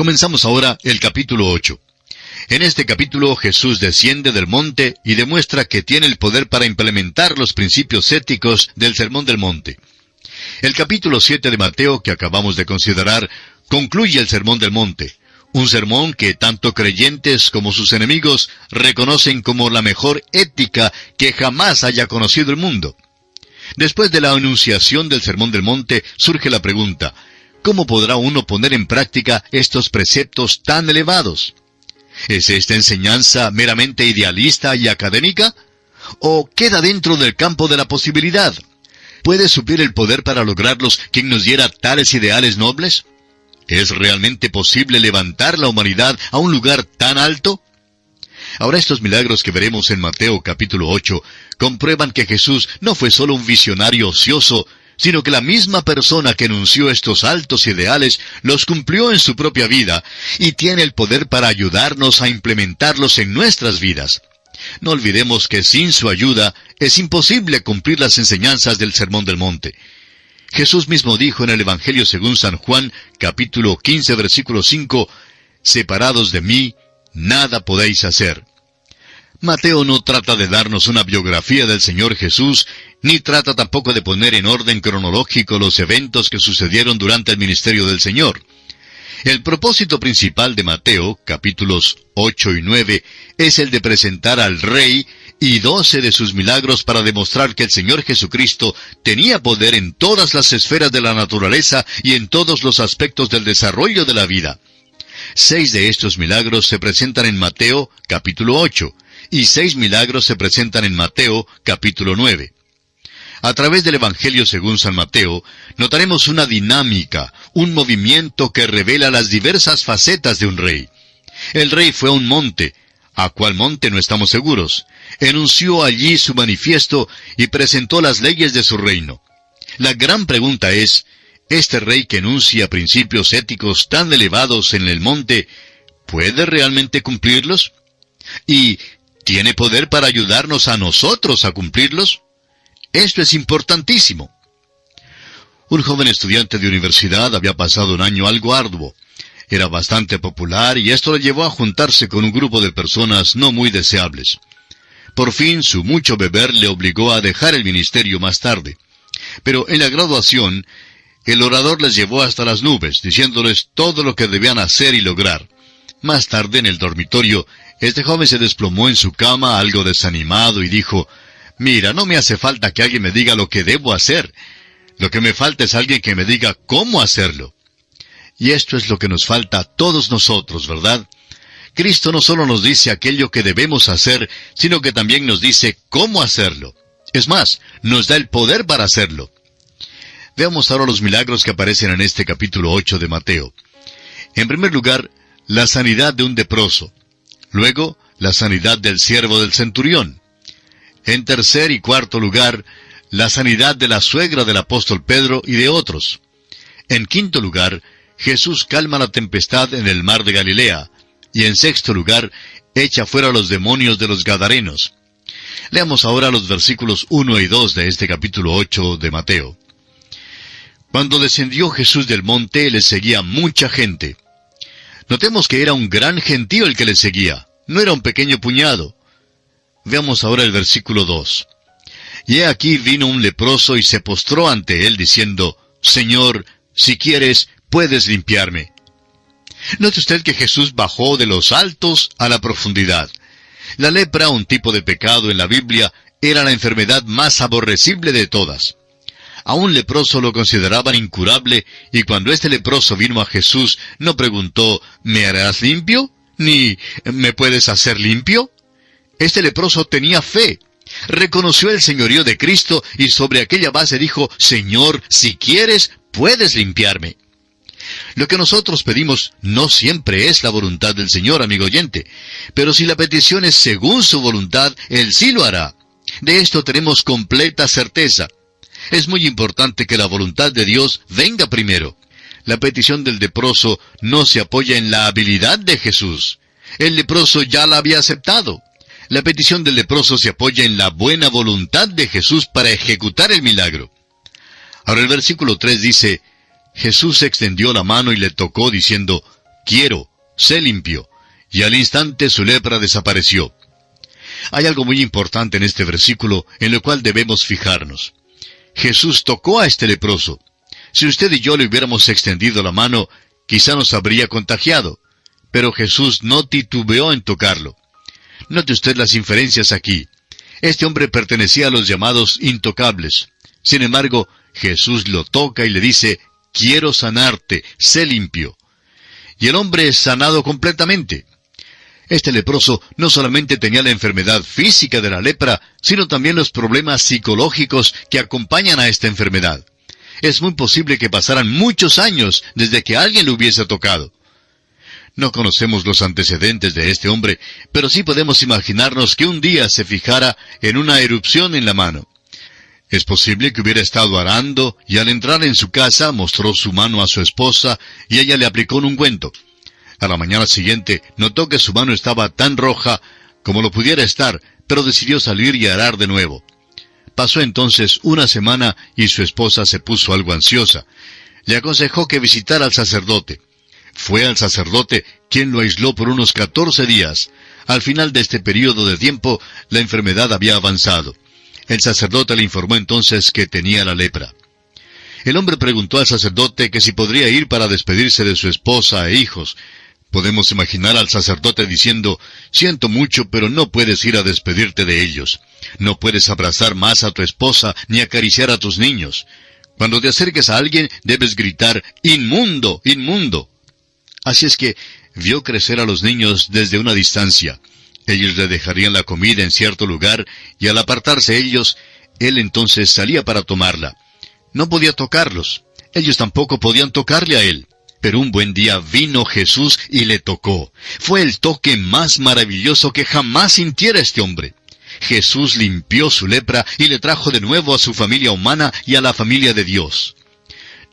Comenzamos ahora el capítulo 8. En este capítulo Jesús desciende del monte y demuestra que tiene el poder para implementar los principios éticos del Sermón del Monte. El capítulo 7 de Mateo, que acabamos de considerar, concluye el Sermón del Monte, un sermón que tanto creyentes como sus enemigos reconocen como la mejor ética que jamás haya conocido el mundo. Después de la enunciación del Sermón del Monte, surge la pregunta: ¿cómo podrá uno poner en práctica estos preceptos tan elevados? ¿Es esta enseñanza meramente idealista y académica? ¿O queda dentro del campo de la posibilidad? ¿Puede suplir el poder para lograrlos quien nos diera tales ideales nobles? ¿Es realmente posible levantar la humanidad a un lugar tan alto? Ahora, estos milagros que veremos en Mateo capítulo 8 comprueban que Jesús no fue solo un visionario ocioso, sino que la misma persona que enunció estos altos ideales los cumplió en su propia vida y tiene el poder para ayudarnos a implementarlos en nuestras vidas. No olvidemos que sin su ayuda es imposible cumplir las enseñanzas del Sermón del Monte. Jesús mismo dijo en el Evangelio según San Juan, capítulo 15, versículo 5, «Separados de mí, nada podéis hacer». Mateo no trata de darnos una biografía del Señor Jesús, ni trata tampoco de poner en orden cronológico los eventos que sucedieron durante el ministerio del Señor. El propósito principal de Mateo, capítulos 8 y 9, es el de presentar al Rey y 12 de sus milagros para demostrar que el Señor Jesucristo tenía poder en todas las esferas de la naturaleza y en todos los aspectos del desarrollo de la vida. 6 de estos milagros se presentan en Mateo, capítulo 8, y 6 milagros se presentan en Mateo, capítulo 9. A través del Evangelio según San Mateo, notaremos una dinámica, un movimiento que revela las diversas facetas de un rey. El rey fue a un monte, a cuál monte no estamos seguros. Enunció allí su manifiesto y presentó las leyes de su reino. La gran pregunta es, ¿este rey que enuncia principios éticos tan elevados en el monte, puede realmente cumplirlos? ¿Y tiene poder para ayudarnos a nosotros a cumplirlos? Esto es importantísimo. Un joven estudiante de universidad había pasado un año algo arduo. Era bastante popular y esto le llevó a juntarse con un grupo de personas no muy deseables. Por fin, su mucho beber le obligó a dejar el ministerio más tarde. Pero en la graduación, el orador les llevó hasta las nubes, diciéndoles todo lo que debían hacer y lograr. Más tarde, en el dormitorio, este joven se desplomó en su cama algo desanimado y dijo: «Mira, no me hace falta que alguien me diga lo que debo hacer. Lo que me falta es alguien que me diga cómo hacerlo». Y esto es lo que nos falta a todos nosotros, ¿verdad? Cristo no solo nos dice aquello que debemos hacer, sino que también nos dice cómo hacerlo. Es más, nos da el poder para hacerlo. Veamos ahora los milagros que aparecen en este capítulo 8 de Mateo. En primer lugar, la sanidad de un leproso. Luego, la sanidad del siervo del centurión. En tercer y cuarto lugar, la sanidad de la suegra del apóstol Pedro y de otros. En quinto lugar, Jesús calma la tempestad en el mar de Galilea. Y en sexto lugar, echa fuera los demonios de los Gadarenos. Leamos ahora los versículos 1 y 2 de este capítulo 8 de Mateo. Cuando descendió Jesús del monte, le seguía mucha gente. Notemos que era un gran gentío el que le seguía, no era un pequeño puñado. Veamos ahora el versículo 2. Y he aquí vino un leproso y se postró ante él, diciendo: «Señor, si quieres, puedes limpiarme». Note usted que Jesús bajó de los altos a la profundidad. La lepra, un tipo de pecado en la Biblia, era la enfermedad más aborrecible de todas. A un leproso lo consideraban incurable, y cuando este leproso vino a Jesús, no preguntó: «¿Me harás limpio?», ni «¿Me puedes hacer limpio?». Este leproso tenía fe. Reconoció el señorío de Cristo y sobre aquella base dijo: «Señor, si quieres, puedes limpiarme». Lo que nosotros pedimos no siempre es la voluntad del Señor, amigo oyente, pero si la petición es según su voluntad, Él sí lo hará. De esto tenemos completa certeza. Es muy importante que la voluntad de Dios venga primero. La petición del leproso no se apoya en la habilidad de Jesús. El leproso ya la había aceptado. La petición del leproso se apoya en la buena voluntad de Jesús para ejecutar el milagro. Ahora el versículo 3 dice: Jesús extendió la mano y le tocó, diciendo: quiero, sé limpio. Y al instante su lepra desapareció. Hay algo muy importante en este versículo en lo cual debemos fijarnos. Jesús tocó a este leproso. Si usted y yo le hubiéramos extendido la mano, quizá nos habría contagiado. Pero Jesús no titubeó en tocarlo. Note usted las inferencias aquí. Este hombre pertenecía a los llamados intocables. Sin embargo, Jesús lo toca y le dice, quiero sanarte, sé limpio. Y el hombre es sanado completamente. Este leproso no solamente tenía la enfermedad física de la lepra, sino también los problemas psicológicos que acompañan a esta enfermedad. Es muy posible que pasaran muchos años desde que alguien lo hubiese tocado. No conocemos los antecedentes de este hombre, pero sí podemos imaginarnos que un día se fijara en una erupción en la mano. Es posible que hubiera estado arando y al entrar en su casa mostró su mano a su esposa y ella le aplicó un ungüento. A la mañana siguiente notó que su mano estaba tan roja como lo pudiera estar, pero decidió salir y arar de nuevo. Pasó entonces una semana y su esposa se puso algo ansiosa. Le aconsejó que visitara al sacerdote. Fue al sacerdote quien lo aisló por unos 14 días. Al final de este periodo de tiempo, la enfermedad había avanzado. El sacerdote le informó entonces que tenía la lepra. El hombre preguntó al sacerdote que si podría ir para despedirse de su esposa e hijos. Podemos imaginar al sacerdote diciendo, siento mucho, pero no puedes ir a despedirte de ellos. No puedes abrazar más a tu esposa ni acariciar a tus niños. Cuando te acerques a alguien, debes gritar, ¡inmundo, inmundo! Así es que vio crecer a los niños desde una distancia. Ellos le dejarían la comida en cierto lugar, y al apartarse ellos, él entonces salía para tomarla. No podía tocarlos. Ellos tampoco podían tocarle a él. Pero un buen día vino Jesús y le tocó. Fue el toque más maravilloso que jamás sintiera este hombre. Jesús limpió su lepra y le trajo de nuevo a su familia humana y a la familia de Dios.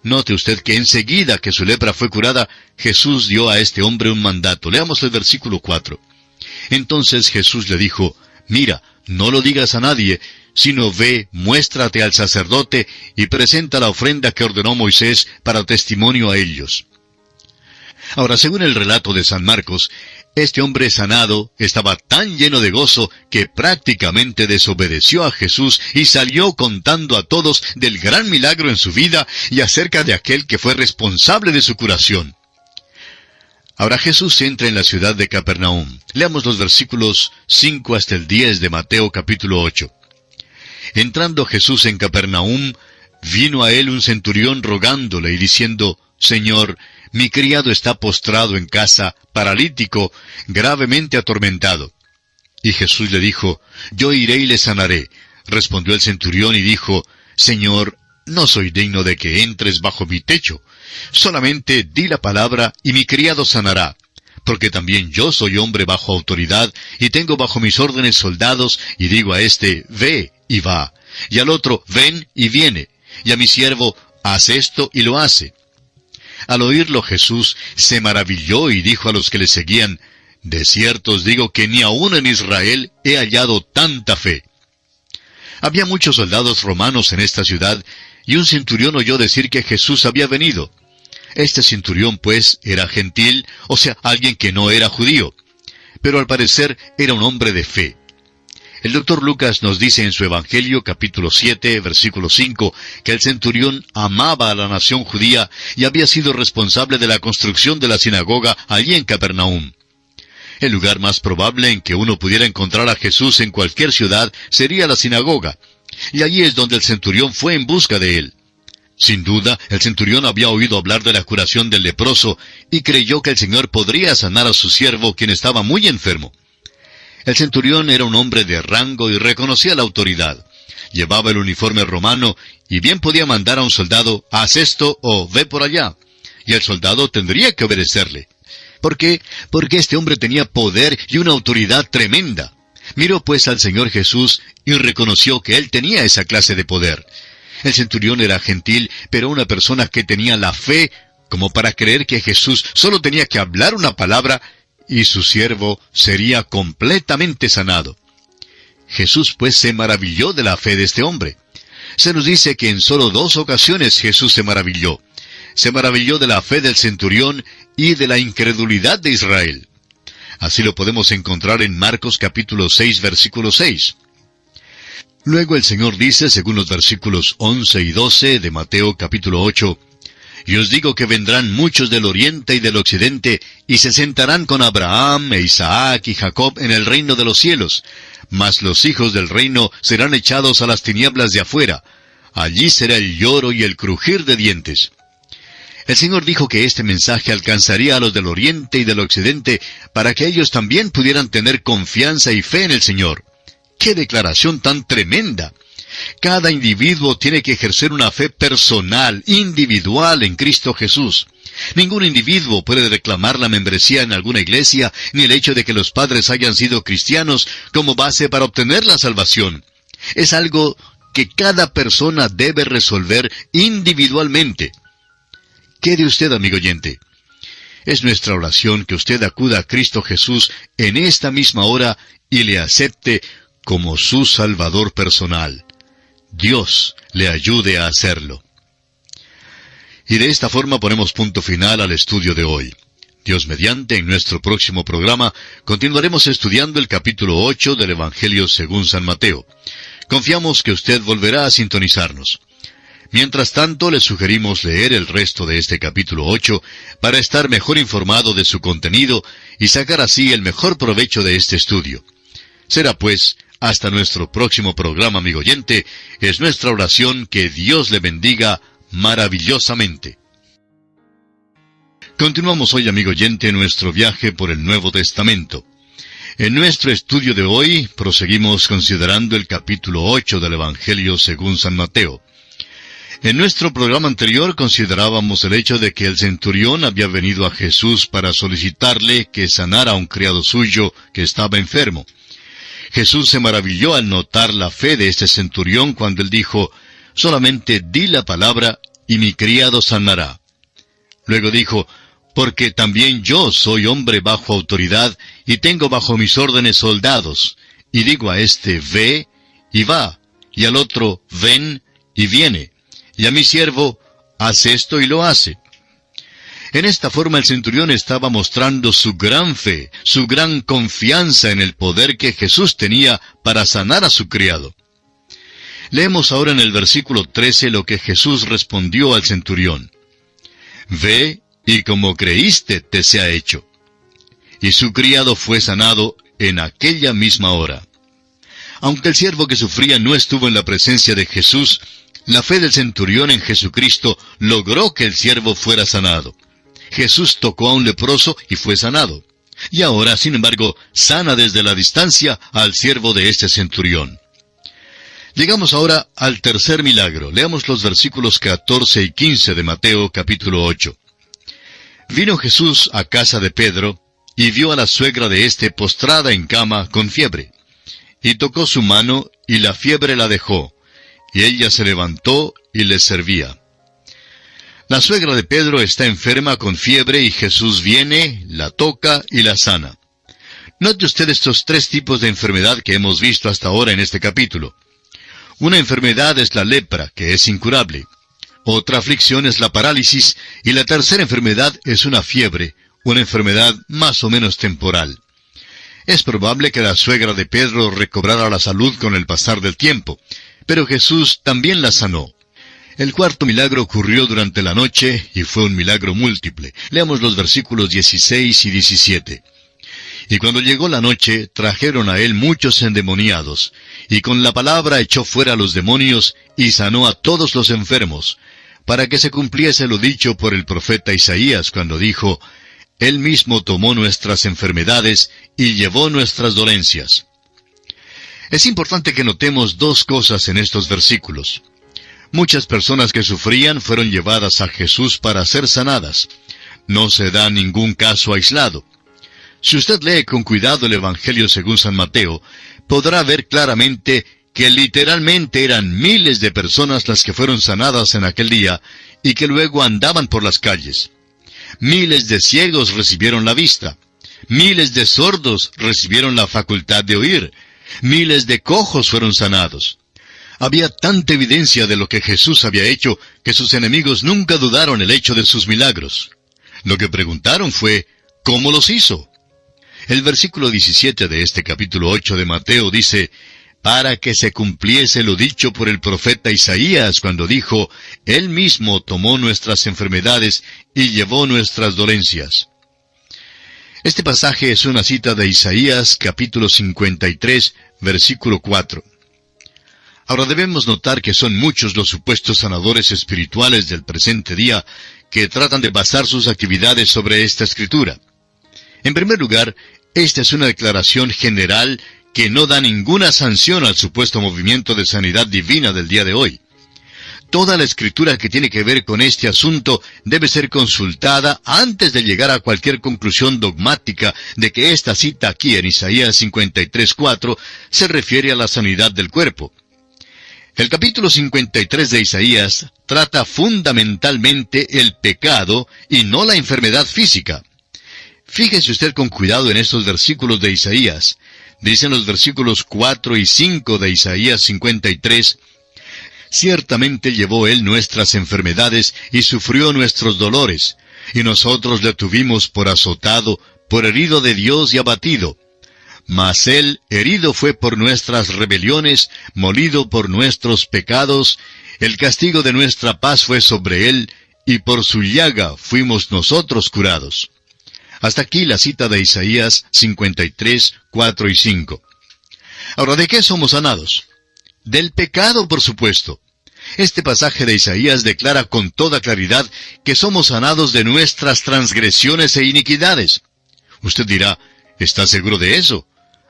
Note usted que enseguida que su lepra fue curada, Jesús dio a este hombre un mandato. Leamos el versículo 4. Entonces Jesús le dijo, mira, no lo digas a nadie, sino ve, muéstrate al sacerdote y presenta la ofrenda que ordenó Moisés para testimonio a ellos. Ahora, según el relato de San Marcos, este hombre sanado estaba tan lleno de gozo que prácticamente desobedeció a Jesús y salió contando a todos del gran milagro en su vida y acerca de aquel que fue responsable de su curación. Ahora Jesús entra en la ciudad de Capernaum. Leamos los versículos 5 hasta el 10 de Mateo capítulo 8. Entrando Jesús en Capernaum, vino a él un centurión rogándole y diciendo, Señor, mi criado está postrado en casa, paralítico, gravemente atormentado. Y Jesús le dijo, yo iré y le sanaré. Respondió el centurión y dijo, Señor, no soy digno de que entres bajo mi techo. Solamente di la palabra y mi criado sanará. Porque también yo soy hombre bajo autoridad y tengo bajo mis órdenes soldados y digo a este, ve y va. Y al otro, ven y viene. Y a mi siervo, haz esto y lo hace. Al oírlo Jesús se maravilló y dijo a los que le seguían, de cierto os digo que ni aun en Israel he hallado tanta fe. Había muchos soldados romanos en esta ciudad, y un centurión oyó decir que Jesús había venido. Este centurión, pues, era gentil, o sea, alguien que no era judío. Pero al parecer era un hombre de fe. El doctor Lucas nos dice en su Evangelio, capítulo 7, versículo 5, que el centurión amaba a la nación judía y había sido responsable de la construcción de la sinagoga allí en Capernaum. El lugar más probable en que uno pudiera encontrar a Jesús en cualquier ciudad sería la sinagoga, y allí es donde el centurión fue en busca de él. Sin duda, el centurión había oído hablar de la curación del leproso y creyó que el Señor podría sanar a su siervo, quien estaba muy enfermo. El centurión era un hombre de rango y reconocía la autoridad. Llevaba el uniforme romano y bien podía mandar a un soldado, haz esto o ve por allá. Y el soldado tendría que obedecerle. ¿Por qué? Porque este hombre tenía poder y una autoridad tremenda. Miró pues al Señor Jesús y reconoció que él tenía esa clase de poder. El centurión era gentil, pero una persona que tenía la fe como para creer que Jesús solo tenía que hablar una palabra y su siervo sería completamente sanado. Jesús pues se maravilló de la fe de este hombre. Se nos dice que en solo 2 ocasiones Jesús se maravilló. se maravilló de la fe del centurión y de la incredulidad de Israel. Así lo podemos encontrar en Marcos capítulo 6, versículo 6. Luego el Señor dice, según los versículos 11 y 12 de Mateo capítulo 8, «Y os digo que vendrán muchos del oriente y del occidente, y se sentarán con Abraham, e Isaac y Jacob en el reino de los cielos. Mas los hijos del reino serán echados a las tinieblas de afuera. Allí será el lloro y el crujir de dientes». El Señor dijo que este mensaje alcanzaría a los del oriente y del occidente para que ellos también pudieran tener confianza y fe en el Señor. ¡Qué declaración tan tremenda! Cada individuo tiene que ejercer una fe personal, individual en Cristo Jesús. Ningún individuo puede reclamar la membresía en alguna iglesia, ni el hecho de que los padres hayan sido cristianos como base para obtener la salvación. Es algo que cada persona debe resolver individualmente. ¿Qué de usted, amigo oyente? Es nuestra oración que usted acuda a Cristo Jesús en esta misma hora y le acepte como su Salvador personal. Dios le ayude a hacerlo. Y de esta forma ponemos punto final al estudio de hoy. Dios mediante, en nuestro próximo programa, continuaremos estudiando el capítulo 8 del Evangelio según San Mateo. Confiamos que usted volverá a sintonizarnos. Mientras tanto, le sugerimos leer el resto de este capítulo 8 para estar mejor informado de su contenido y sacar así el mejor provecho de este estudio. Será pues, hasta nuestro próximo programa, amigo oyente, es nuestra oración que Dios le bendiga maravillosamente. Continuamos hoy, amigo oyente, nuestro viaje por el Nuevo Testamento. En nuestro estudio de hoy, proseguimos considerando el capítulo 8 del Evangelio según San Mateo. En nuestro programa anterior considerábamos el hecho de que el centurión había venido a Jesús para solicitarle que sanara a un criado suyo que estaba enfermo. Jesús se maravilló al notar la fe de este centurión cuando él dijo, «Solamente di la palabra y mi criado sanará». Luego dijo, «Porque también yo soy hombre bajo autoridad y tengo bajo mis órdenes soldados, y digo a este, ve, y va, y al otro, ven, y viene, y a mi siervo, haz esto y lo hace». En esta forma el centurión estaba mostrando su gran fe, su gran confianza en el poder que Jesús tenía para sanar a su criado. Leemos ahora en el versículo 13 lo que Jesús respondió al centurión. «Ve, y como creíste te sea hecho». Y su criado fue sanado en aquella misma hora. Aunque el siervo que sufría no estuvo en la presencia de Jesús, la fe del centurión en Jesucristo logró que el siervo fuera sanado. Jesús tocó a un leproso y fue sanado. Y ahora, sin embargo, sana desde la distancia al siervo de este centurión. Llegamos ahora al tercer milagro. Leamos los versículos 14 y 15 de Mateo capítulo 8. Vino Jesús a casa de Pedro, y vio a la suegra de éste postrada en cama con fiebre. Y tocó su mano, y la fiebre la dejó, y ella se levantó y les servía. La suegra de Pedro está enferma con fiebre y Jesús viene, la toca y la sana. Note usted estos tres tipos de enfermedad que hemos visto hasta ahora en este capítulo. Una enfermedad es la lepra, que es incurable. Otra aflicción es la parálisis, y la tercera enfermedad es una fiebre, una enfermedad más o menos temporal. Es probable que la suegra de Pedro recobrara la salud con el pasar del tiempo, pero Jesús también la sanó. El cuarto milagro ocurrió durante la noche y fue un milagro múltiple. Leamos los versículos 16 y 17. Y cuando llegó la noche, trajeron a él muchos endemoniados, y con la palabra echó fuera a los demonios y sanó a todos los enfermos, para que se cumpliese lo dicho por el profeta Isaías cuando dijo, «Él mismo tomó nuestras enfermedades y llevó nuestras dolencias». Es importante que notemos dos cosas en estos versículos. Muchas personas que sufrían fueron llevadas a Jesús para ser sanadas. No se da ningún caso aislado. Si usted lee con cuidado el Evangelio según San Mateo, podrá ver claramente que literalmente eran miles de personas las que fueron sanadas en aquel día y que luego andaban por las calles. Miles de ciegos recibieron la vista. Miles de sordos recibieron la facultad de oír. Miles de cojos fueron sanados. Había tanta evidencia de lo que Jesús había hecho que sus enemigos nunca dudaron el hecho de sus milagros. Lo que preguntaron fue, ¿cómo los hizo? El versículo 17 de este capítulo 8 de Mateo dice, para que se cumpliese lo dicho por el profeta Isaías cuando dijo, Él mismo tomó nuestras enfermedades y llevó nuestras dolencias. Este pasaje es una cita de Isaías capítulo 53, versículo 4. Ahora debemos notar que son muchos los supuestos sanadores espirituales del presente día que tratan de basar sus actividades sobre esta escritura. En primer lugar, esta es una declaración general que no da ninguna sanción al supuesto movimiento de sanidad divina del día de hoy. Toda la escritura que tiene que ver con este asunto debe ser consultada antes de llegar a cualquier conclusión dogmática de que esta cita aquí en Isaías 53:4 se refiere a la sanidad del cuerpo. El capítulo 53 de Isaías trata fundamentalmente el pecado y no la enfermedad física. Fíjese usted con cuidado en estos versículos de Isaías. Dicen los versículos 4 y 5 de Isaías 53, ciertamente llevó Él nuestras enfermedades y sufrió nuestros dolores, y nosotros le tuvimos por azotado, por herido de Dios y abatido. Mas Él herido fue por nuestras rebeliones, molido por nuestros pecados, el castigo de nuestra paz fue sobre Él, y por su llaga fuimos nosotros curados. Hasta aquí la cita de Isaías 53, 4 y 5. Ahora, ¿de qué somos sanados? Del pecado, por supuesto. Este pasaje de Isaías declara con toda claridad que somos sanados de nuestras transgresiones e iniquidades. Usted dirá, ¿está seguro de eso?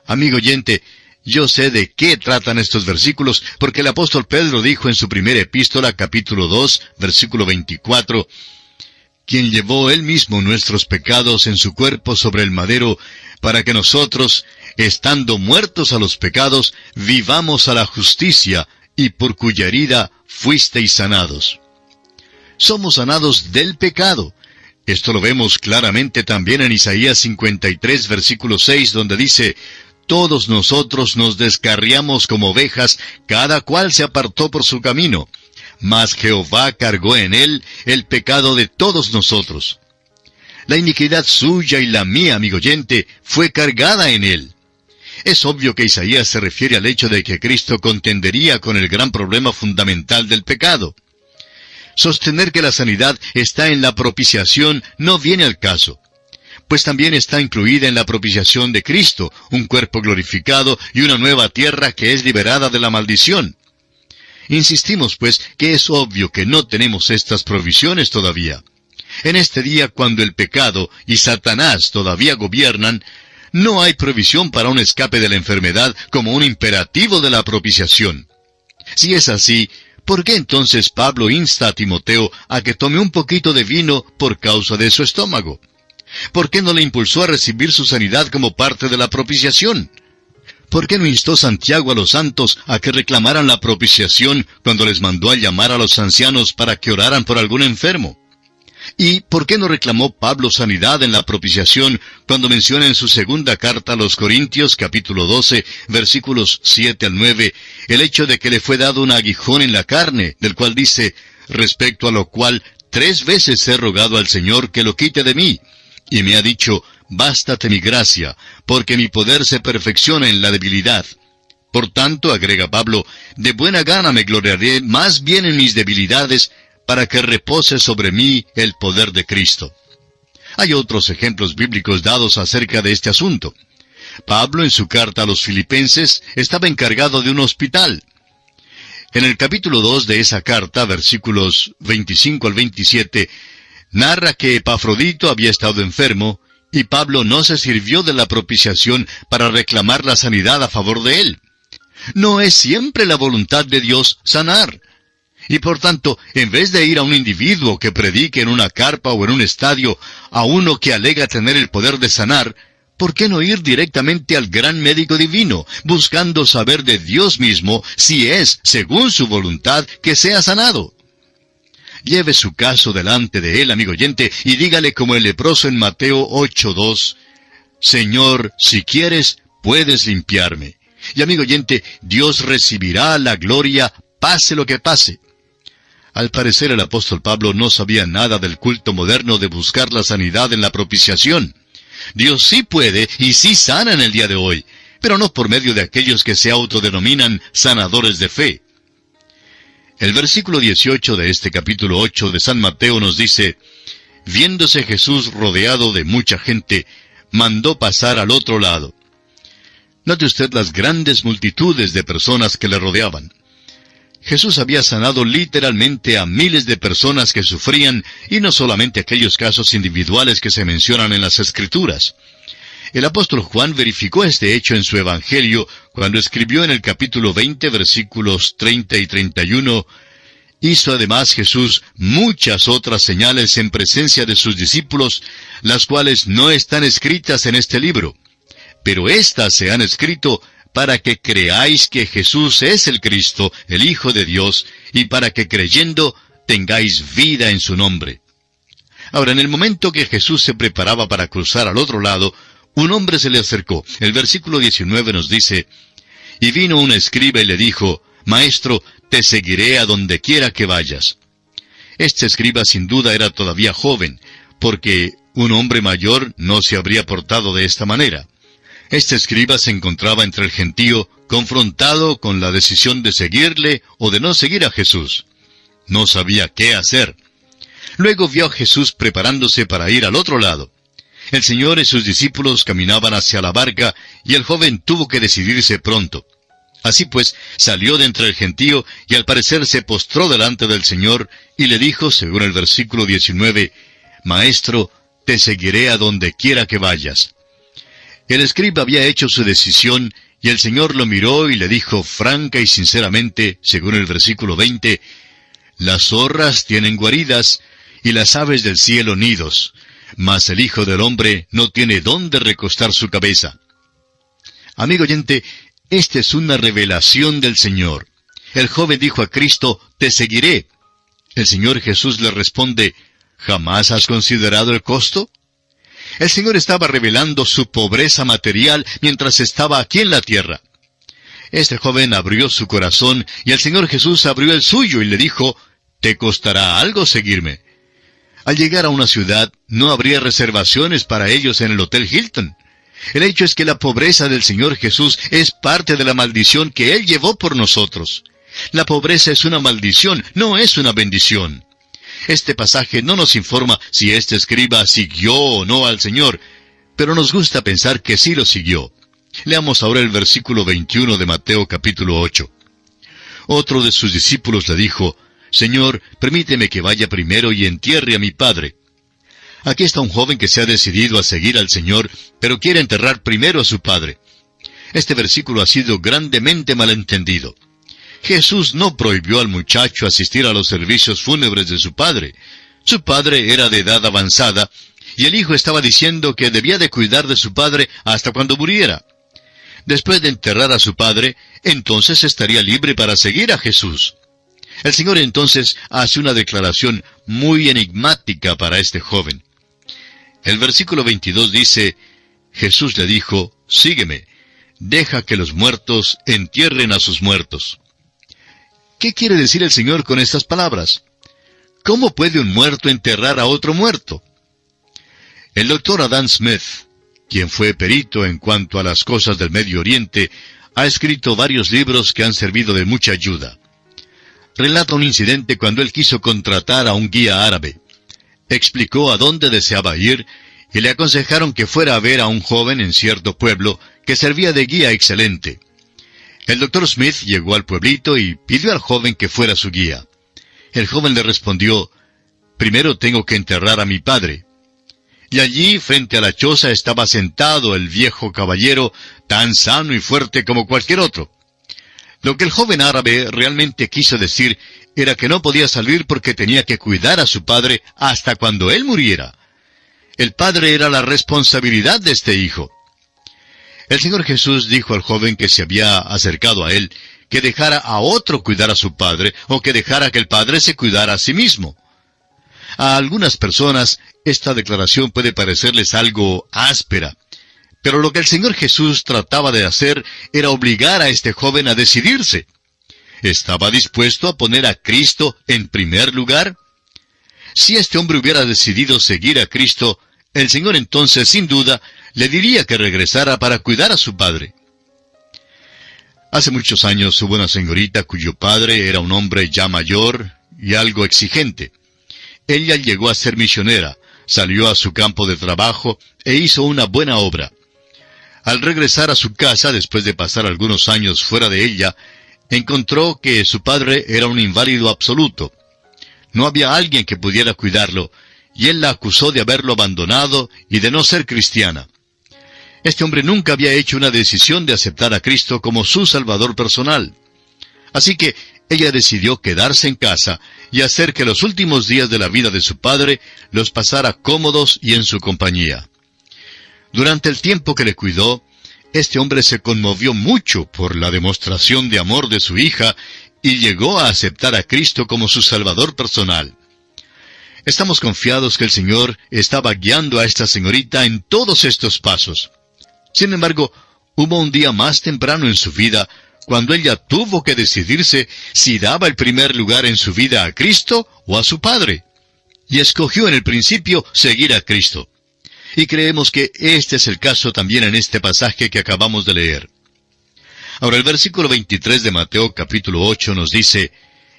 Amigo oyente, yo sé de qué tratan estos versículos, porque el apóstol Pedro dijo en su primera epístola, capítulo 2, versículo 24, quien llevó Él mismo nuestros pecados en su cuerpo sobre el madero, para que nosotros, estando muertos a los pecados, vivamos a la justicia, y por cuya herida fuisteis sanados. Somos sanados del pecado. Esto lo vemos claramente también en Isaías 53, versículo 6, donde dice, todos nosotros nos descarriamos como ovejas, cada cual se apartó por su camino, mas Jehová cargó en él el pecado de todos nosotros. La iniquidad suya y la mía, amigo oyente, fue cargada en él. Es obvio que Isaías se refiere al hecho de que Cristo contendería con el gran problema fundamental del pecado. Sostener que la sanidad está en la propiciación no viene al caso, pues también está incluida en la propiciación de Cristo, un cuerpo glorificado y una nueva tierra que es liberada de la maldición. Insistimos, pues, que es obvio que no tenemos estas provisiones todavía. En este día, cuando el pecado y Satanás todavía gobiernan, no hay provisión para un escape de la enfermedad como un imperativo de la propiciación. Si es así, ¿por qué entonces Pablo insta a Timoteo a que tome un poquito de vino por causa de su estómago? ¿Por qué no le impulsó a recibir su sanidad como parte de la propiciación? ¿Por qué no instó Santiago a los santos a que reclamaran la propiciación cuando les mandó a llamar a los ancianos para que oraran por algún enfermo? ¿Y por qué no reclamó Pablo sanidad en la propiciación cuando menciona en su segunda carta a los Corintios, capítulo 12, versículos 7 al 9, el hecho de que le fue dado un aguijón en la carne, del cual dice, respecto a lo cual 3 veces he rogado al Señor que lo quite de mí, y me ha dicho, bástate mi gracia, porque mi poder se perfecciona en la debilidad. Por tanto, agrega Pablo, de buena gana me gloriaré más bien en mis debilidades, para que repose sobre mí el poder de Cristo. Hay otros ejemplos bíblicos dados acerca de este asunto. Pablo, en su carta a los Filipenses, estaba encargado de un hospital. En el capítulo 2 de esa carta, versículos 25 al 27, narra que Epafrodito había estado enfermo, y Pablo no se sirvió de la propiciación para reclamar la sanidad a favor de él. No es siempre la voluntad de Dios sanar. Y por tanto, en vez de ir a un individuo que predique en una carpa o en un estadio, a uno que alega tener el poder de sanar, ¿por qué no ir directamente al gran médico divino, buscando saber de Dios mismo si es, según su voluntad, que sea sanado? Lleve su caso delante de él, amigo oyente, y dígale como el leproso en Mateo 8:2, Señor, si quieres, puedes limpiarme. Y amigo oyente, Dios recibirá la gloria pase lo que pase. Al parecer el apóstol Pablo no sabía nada del culto moderno de buscar la sanidad en la propiciación. Dios sí puede y sí sana en el día de hoy, pero no por medio de aquellos que se autodenominan sanadores de fe. El versículo 18 de este capítulo 8 de San Mateo nos dice: viéndose Jesús rodeado de mucha gente, mandó pasar al otro lado. Note usted las grandes multitudes de personas que le rodeaban. Jesús había sanado literalmente a miles de personas que sufrían, y no solamente aquellos casos individuales que se mencionan en las Escrituras. El apóstol Juan verificó este hecho en su Evangelio cuando escribió en el capítulo 20, versículos 30 y 31, hizo además Jesús muchas otras señales en presencia de sus discípulos, las cuales no están escritas en este libro. Pero éstas se han escrito para que creáis que Jesús es el Cristo, el Hijo de Dios, y para que creyendo tengáis vida en su nombre. Ahora, en el momento que Jesús se preparaba para cruzar al otro lado, un hombre se le acercó. El versículo 19 nos dice: y vino un escriba y le dijo: Maestro, te seguiré a donde quiera que vayas. Este escriba sin duda era todavía joven, porque un hombre mayor no se habría portado de esta manera. Este escriba se encontraba entre el gentío, confrontado con la decisión de seguirle o de no seguir a Jesús. No sabía qué hacer. Luego vio a Jesús preparándose para ir al otro lado. El Señor y sus discípulos caminaban hacia la barca, y el joven tuvo que decidirse pronto. Así pues, salió de entre el gentío, y al parecer se postró delante del Señor, y le dijo, según el versículo 19, Maestro, te seguiré a donde quiera que vayas. El escriba había hecho su decisión, y el Señor lo miró y le dijo franca y sinceramente, según el versículo 20, Las zorras tienen guaridas, y las aves del cielo nidos, mas el Hijo del Hombre no tiene dónde recostar su cabeza. Amigo oyente, esta es una revelación del Señor. El joven dijo a Cristo, te seguiré. El Señor Jesús le responde, ¿jamás has considerado el costo? El Señor estaba revelando su pobreza material mientras estaba aquí en la tierra. Este joven abrió su corazón y el Señor Jesús abrió el suyo y le dijo, «Te costará algo seguirme». Al llegar a una ciudad, no habría reservaciones para ellos en el Hotel Hilton. El hecho es que la pobreza del Señor Jesús es parte de la maldición que Él llevó por nosotros. La pobreza es una maldición, no es una bendición. Este pasaje no nos informa si este escriba siguió o no al Señor, pero nos gusta pensar que sí lo siguió. Leamos ahora el versículo 21 de Mateo capítulo 8. Otro de sus discípulos le dijo, «Señor, permíteme que vaya primero y entierre a mi padre». Aquí está un joven que se ha decidido a seguir al Señor, pero quiere enterrar primero a su padre. Este versículo ha sido grandemente malentendido. Jesús no prohibió al muchacho asistir a los servicios fúnebres de su padre. Su padre era de edad avanzada, y el hijo estaba diciendo que debía de cuidar de su padre hasta cuando muriera. Después de enterrar a su padre, entonces estaría libre para seguir a Jesús. El Señor entonces hace una declaración muy enigmática para este joven. El versículo 22 dice, Jesús le dijo, «Sígueme, deja que los muertos entierren a sus muertos». ¿Qué quiere decir el Señor con estas palabras? ¿Cómo puede un muerto enterrar a otro muerto? El doctor Adam Smith, quien fue perito en cuanto a las cosas del Medio Oriente, ha escrito varios libros que han servido de mucha ayuda. Relata un incidente cuando él quiso contratar a un guía árabe. Explicó a dónde deseaba ir y le aconsejaron que fuera a ver a un joven en cierto pueblo que servía de guía excelente. El doctor Smith llegó al pueblito y pidió al joven que fuera su guía. El joven le respondió, «Primero tengo que enterrar a mi padre». Y allí, frente a la choza, estaba sentado el viejo caballero, tan sano y fuerte como cualquier otro. Lo que el joven árabe realmente quiso decir era que no podía salir porque tenía que cuidar a su padre hasta cuando él muriera. El padre era la responsabilidad de este hijo. El Señor Jesús dijo al joven que se había acercado a él, que dejara a otro cuidar a su padre, o que dejara que el padre se cuidara a sí mismo. A algunas personas, esta declaración puede parecerles algo áspera, pero lo que el Señor Jesús trataba de hacer era obligar a este joven a decidirse. ¿Estaba dispuesto a poner a Cristo en primer lugar? Si este hombre hubiera decidido seguir a Cristo, el Señor entonces, sin duda, le diría que regresara para cuidar a su padre. Hace muchos años hubo una señorita cuyo padre era un hombre ya mayor y algo exigente. Ella llegó a ser misionera, salió a su campo de trabajo e hizo una buena obra. Al regresar a su casa, después de pasar algunos años fuera de ella, encontró que su padre era un inválido absoluto. No había alguien que pudiera cuidarlo, y él la acusó de haberlo abandonado y de no ser cristiana. Este hombre nunca había hecho una decisión de aceptar a Cristo como su Salvador personal. Así que ella decidió quedarse en casa y hacer que los últimos días de la vida de su padre los pasara cómodos y en su compañía. Durante el tiempo que le cuidó, este hombre se conmovió mucho por la demostración de amor de su hija y llegó a aceptar a Cristo como su Salvador personal. Estamos confiados que el Señor estaba guiando a esta señorita en todos estos pasos. Sin embargo, hubo un día más temprano en su vida cuando ella tuvo que decidirse si daba el primer lugar en su vida a Cristo o a su padre. Y escogió en el principio seguir a Cristo. Y creemos que este es el caso también en este pasaje que acabamos de leer. Ahora el versículo 23 de Mateo capítulo 8 nos dice,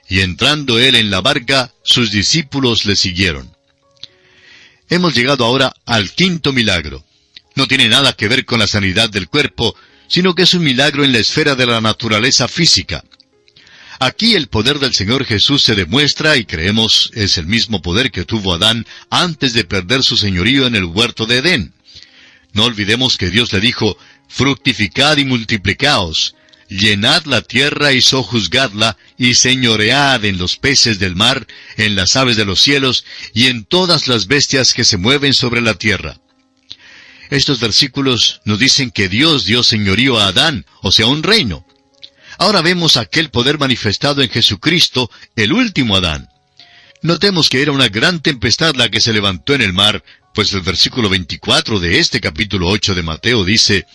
«Y entrando él en la barca, sus discípulos le siguieron». Hemos llegado ahora al quinto milagro. No tiene nada que ver con la sanidad del cuerpo, sino que es un milagro en la esfera de la naturaleza física. Aquí el poder del Señor Jesús se demuestra y creemos es el mismo poder que tuvo Adán antes de perder su señorío en el huerto de Edén. No olvidemos que Dios le dijo, «Fructificad y multiplicaos, llenad la tierra y sojuzgadla, y señoread en los peces del mar, en las aves de los cielos, y en todas las bestias que se mueven sobre la tierra». Estos versículos nos dicen que Dios dio señorío a Adán, o sea, un reino. Ahora vemos aquel poder manifestado en Jesucristo, el último Adán. Notemos que era una gran tempestad la que se levantó en el mar, pues el versículo 24 de este capítulo 8 de Mateo dice,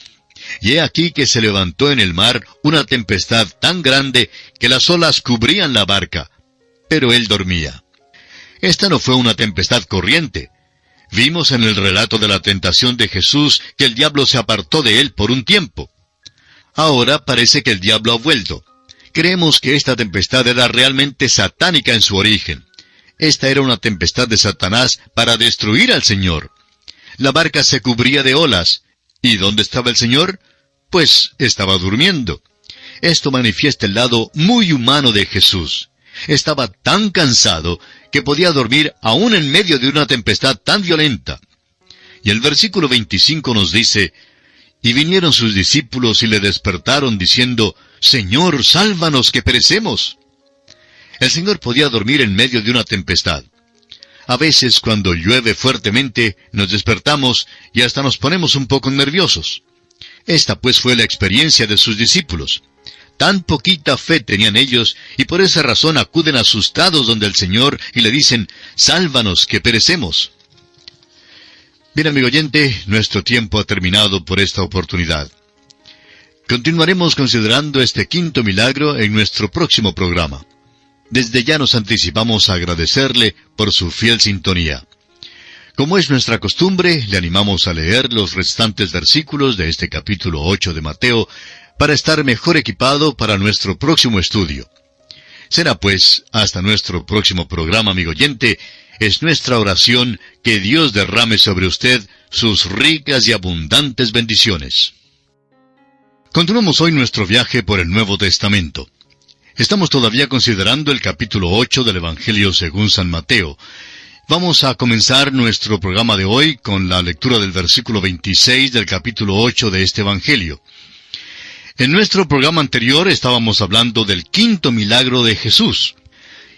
«Y he aquí que se levantó en el mar una tempestad tan grande que las olas cubrían la barca, pero él dormía». Esta no fue una tempestad corriente. Vimos en el relato de la tentación de Jesús que el diablo se apartó de él por un tiempo. Ahora parece que el diablo ha vuelto. Creemos que esta tempestad era realmente satánica en su origen. Esta era una tempestad de Satanás para destruir al Señor. La barca se cubría de olas. ¿Y dónde estaba el Señor? Pues estaba durmiendo. Esto manifiesta el lado muy humano de Jesús. Estaba tan cansado que podía dormir aún en medio de una tempestad tan violenta. Y el versículo 25 nos dice, «Y vinieron sus discípulos y le despertaron diciendo, Señor, sálvanos que perecemos». El Señor podía dormir en medio de una tempestad. A veces cuando llueve fuertemente nos despertamos y hasta nos ponemos un poco nerviosos. Esta pues fue la experiencia de sus discípulos. Tan poquita fe tenían ellos, y por esa razón acuden asustados donde el Señor y le dicen, «Sálvanos, que perecemos». Bien, amigo oyente, nuestro tiempo ha terminado por esta oportunidad. Continuaremos considerando este quinto milagro en nuestro próximo programa. Desde ya nos anticipamos a agradecerle por su fiel sintonía. Como es nuestra costumbre, le animamos a leer los restantes versículos de este capítulo 8 de Mateo, para estar mejor equipado para nuestro próximo estudio. Será pues, hasta nuestro próximo programa, amigo oyente, es nuestra oración que Dios derrame sobre usted sus ricas y abundantes bendiciones. Continuamos hoy nuestro viaje por el Nuevo Testamento. Estamos todavía considerando el capítulo 8 del Evangelio según San Mateo. Vamos a comenzar nuestro programa de hoy con la lectura del versículo 26 del capítulo 8 de este Evangelio. En nuestro programa anterior estábamos hablando del quinto milagro de Jesús.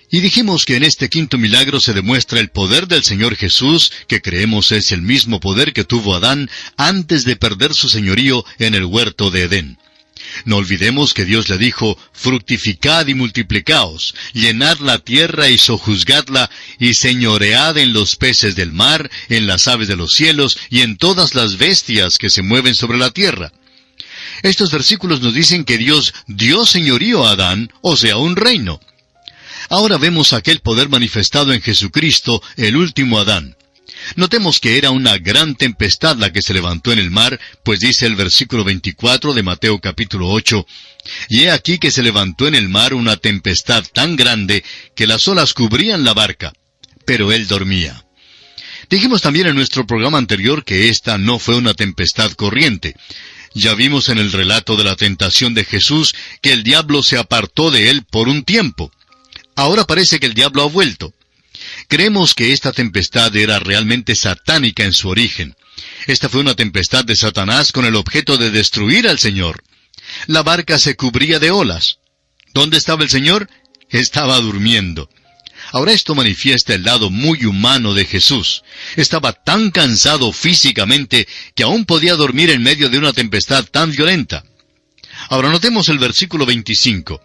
Y dijimos que en este quinto milagro se demuestra el poder del Señor Jesús, que creemos es el mismo poder que tuvo Adán antes de perder su señorío en el huerto de Edén. No olvidemos que Dios le dijo, «Fructificad y multiplicaos, llenad la tierra y sojuzgadla, y señoread en los peces del mar, en las aves de los cielos, y en todas las bestias que se mueven sobre la tierra». Estos versículos nos dicen que Dios dio señorío a Adán, o sea, un reino. Ahora vemos aquel poder manifestado en Jesucristo, el último Adán. Notemos que era una gran tempestad la que se levantó en el mar, pues dice el versículo 24 de Mateo capítulo 8, «Y he aquí que se levantó en el mar una tempestad tan grande que las olas cubrían la barca, pero él dormía». Dijimos también en nuestro programa anterior que esta no fue una tempestad corriente. Ya vimos en el relato de la tentación de Jesús que el diablo se apartó de él por un tiempo. Ahora parece que el diablo ha vuelto. Creemos que esta tempestad era realmente satánica en su origen. Esta fue una tempestad de Satanás con el objeto de destruir al Señor. La barca se cubría de olas. ¿Dónde estaba el Señor? Estaba durmiendo. Ahora esto manifiesta el lado muy humano de Jesús. Estaba tan cansado físicamente que aún podía dormir en medio de una tempestad tan violenta. Ahora notemos el versículo 25.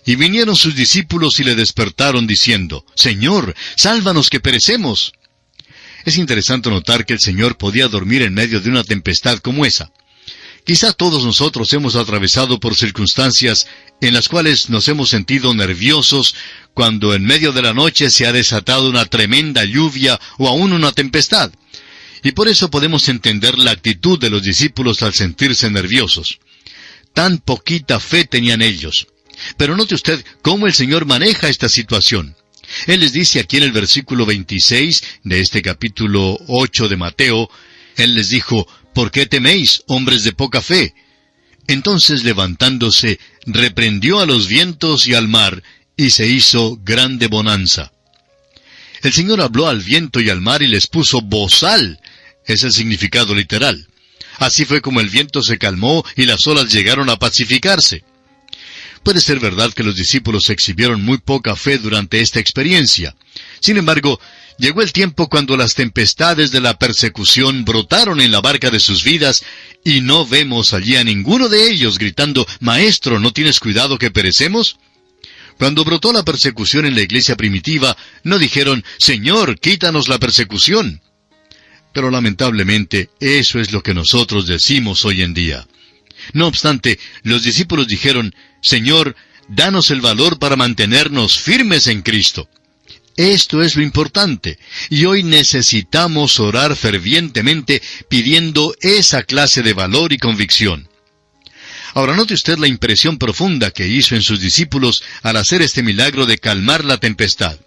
«Y vinieron sus discípulos y le despertaron diciendo, Señor, sálvanos que perecemos». Es interesante notar que el Señor podía dormir en medio de una tempestad como esa. Quizá todos nosotros hemos atravesado por circunstancias en las cuales nos hemos sentido nerviosos cuando en medio de la noche se ha desatado una tremenda lluvia o aún una tempestad. Y por eso podemos entender la actitud de los discípulos al sentirse nerviosos. Tan poquita fe tenían ellos. Pero note usted cómo el Señor maneja esta situación. Él les dice aquí en el versículo 26 de este capítulo 8 de Mateo, Él les dijo, «¿Por qué teméis, hombres de poca fe?» Entonces levantándose, reprendió a los vientos y al mar, y se hizo grande bonanza. El Señor habló al viento y al mar y les puso bozal. Es el significado literal. Así fue como el viento se calmó y las olas llegaron a pacificarse. Puede ser verdad que los discípulos exhibieron muy poca fe durante esta experiencia. Sin embargo, llegó el tiempo cuando las tempestades de la persecución brotaron en la barca de sus vidas y no vemos allí a ninguno de ellos gritando, «Maestro, ¿no tienes cuidado que perecemos?» Cuando brotó la persecución en la iglesia primitiva, no dijeron, «Señor, quítanos la persecución». Pero lamentablemente, eso es lo que nosotros decimos hoy en día. No obstante, los discípulos dijeron, «Señor, danos el valor para mantenernos firmes en Cristo». Esto es lo importante, y hoy necesitamos orar fervientemente pidiendo esa clase de valor y convicción. Ahora note usted la impresión profunda que hizo en sus discípulos al hacer este milagro de calmar la tempestad.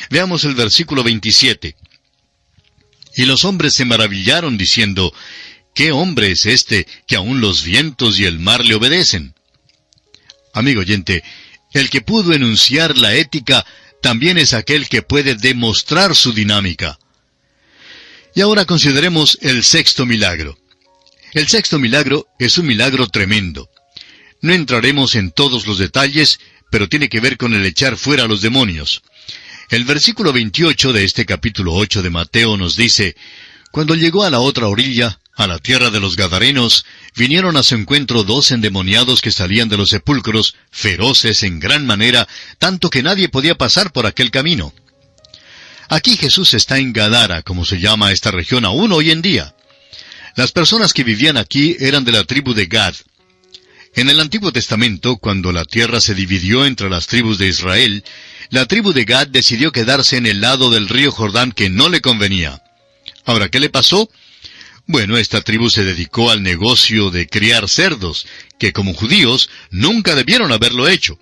Veamos el versículo 27. «Y los hombres se maravillaron diciendo, ¿qué hombre es este que aún los vientos y el mar le obedecen?» Amigo oyente, el que pudo enunciar la ética también es aquel que puede demostrar su dinámica. Y ahora consideremos el sexto milagro. El sexto milagro es un milagro tremendo. No entraremos en todos los detalles, pero tiene que ver con el echar fuera a los demonios. El versículo 28 de este capítulo 8 de Mateo nos dice, «Cuando llegó a la otra orilla, a la tierra de los Gadarenos, vinieron a su encuentro 2 endemoniados que salían de los sepulcros, feroces en gran manera, tanto que nadie podía pasar por aquel camino». Aquí Jesús está en Gadara, como se llama esta región aún hoy en día. Las personas que vivían aquí eran de la tribu de Gad. En el Antiguo Testamento, cuando la tierra se dividió entre las tribus de Israel, la tribu de Gad decidió quedarse en el lado del río Jordán que no le convenía. Ahora, ¿qué le pasó? Bueno, esta tribu se dedicó al negocio de criar cerdos, que como judíos nunca debieron haberlo hecho.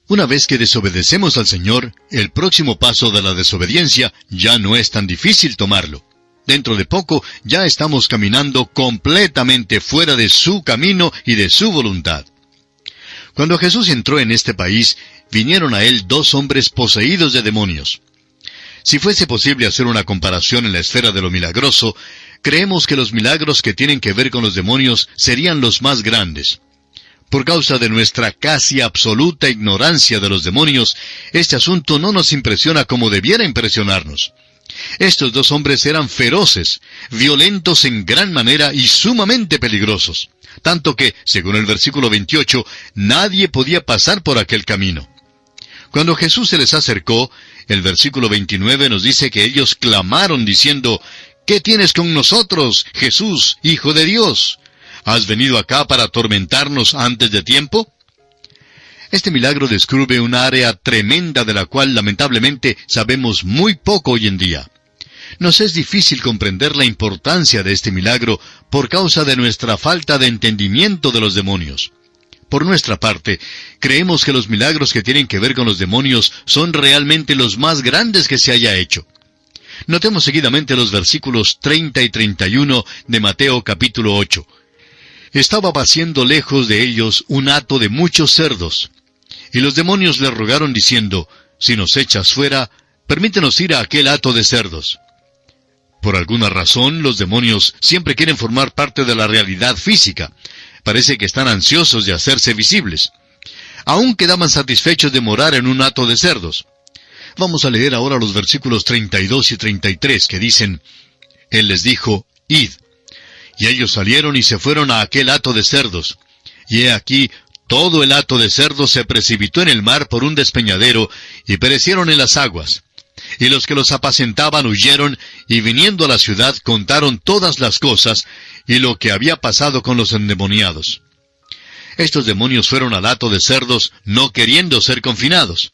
Una vez que desobedecemos al Señor, el próximo paso de la desobediencia ya no es tan difícil tomarlo. Dentro de poco ya estamos caminando completamente fuera de su camino y de su voluntad. Cuando Jesús entró en este país, vinieron a él 2 hombres poseídos de demonios. Si fuese posible hacer una comparación en la esfera de lo milagroso, creemos que los milagros que tienen que ver con los demonios serían los más grandes. Por causa de nuestra casi absoluta ignorancia de los demonios, este asunto no nos impresiona como debiera impresionarnos. Estos 2 hombres eran feroces, violentos en gran manera y sumamente peligrosos, tanto que, según el versículo 28, nadie podía pasar por aquel camino. Cuando Jesús se les acercó, el versículo 29 nos dice que ellos clamaron diciendo, «¿Qué tienes con nosotros, Jesús, Hijo de Dios? ¿Has venido acá para atormentarnos antes de tiempo? Este milagro descubre un área tremenda de la cual lamentablemente sabemos muy poco hoy en día. Nos es difícil comprender la importancia de este milagro por causa de nuestra falta de entendimiento de los demonios. Por nuestra parte, creemos que los milagros que tienen que ver con los demonios son realmente los más grandes que se haya hecho. Notemos seguidamente los versículos 30 y 31 de Mateo capítulo 8. Estaba paciendo lejos de ellos un hato de muchos cerdos. Y los demonios le rogaron diciendo, si nos echas fuera, permítenos ir a aquel hato de cerdos. Por alguna razón, los demonios siempre quieren formar parte de la realidad física. Parece que están ansiosos de hacerse visibles. Aún quedaban satisfechos de morar en un hato de cerdos. Vamos a leer ahora los versículos 32 y 33 que dicen, Él les dijo, id. Y ellos salieron y se fueron a aquel hato de cerdos. Y he aquí, todo el hato de cerdos se precipitó en el mar por un despeñadero, y perecieron en las aguas. Y los que los apacentaban huyeron, y viniendo a la ciudad contaron todas las cosas, y lo que había pasado con los endemoniados. Estos demonios fueron al hato de cerdos, no queriendo ser confinados.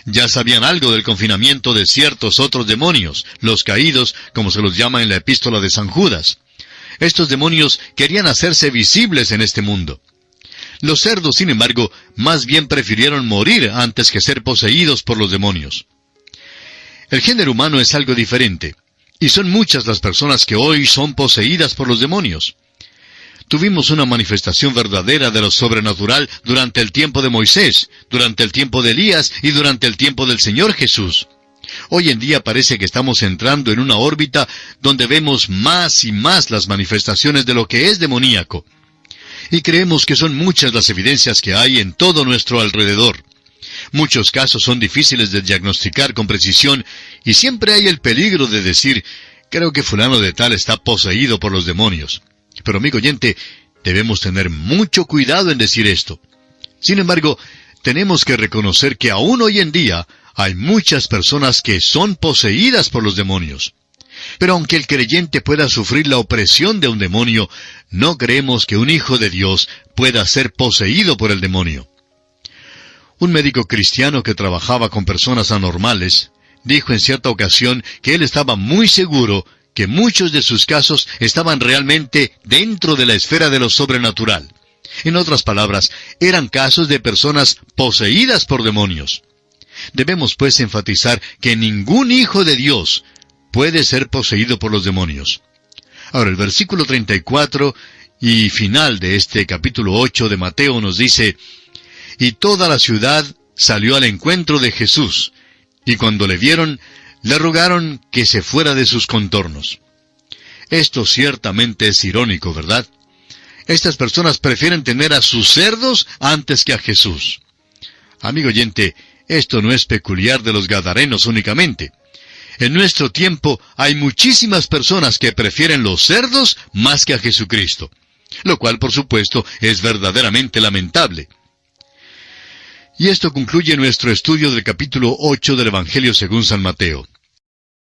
Ya sabían algo del confinamiento de ciertos otros demonios, los caídos, como se los llama en la epístola de San Judas. Estos demonios querían hacerse visibles en este mundo. Los cerdos, sin embargo, más bien prefirieron morir antes que ser poseídos por los demonios. El género humano es algo diferente, y son muchas las personas que hoy son poseídas por los demonios. Tuvimos una manifestación verdadera de lo sobrenatural durante el tiempo de Moisés, durante el tiempo de Elías y durante el tiempo del Señor Jesús. Hoy en día parece que estamos entrando en una órbita donde vemos más y más las manifestaciones de lo que es demoníaco. Y creemos que son muchas las evidencias que hay en todo nuestro alrededor. Muchos casos son difíciles de diagnosticar con precisión, y siempre hay el peligro de decir, creo que fulano de tal está poseído por los demonios. Pero amigo oyente, debemos tener mucho cuidado en decir esto. Sin embargo, tenemos que reconocer que aún hoy en día hay muchas personas que son poseídas por los demonios. Pero aunque el creyente pueda sufrir la opresión de un demonio, no creemos que un hijo de Dios pueda ser poseído por el demonio. Un médico cristiano que trabajaba con personas anormales dijo en cierta ocasión que él estaba muy seguro que muchos de sus casos estaban realmente dentro de la esfera de lo sobrenatural. En otras palabras, eran casos de personas poseídas por demonios. Debemos pues enfatizar que ningún hijo de Dios puede ser poseído por los demonios. Ahora, el versículo 34 y final de este capítulo 8 de Mateo nos dice, y toda la ciudad salió al encuentro de Jesús, y cuando le vieron, le rogaron que se fuera de sus contornos. Esto ciertamente es irónico, ¿verdad? Estas personas prefieren tener a sus cerdos antes que a Jesús. Amigo oyente, esto no es peculiar de los gadarenos únicamente. En nuestro tiempo hay muchísimas personas que prefieren los cerdos más que a Jesucristo, lo cual por supuesto es verdaderamente lamentable. Y esto concluye nuestro estudio del capítulo 8 del Evangelio según San Mateo.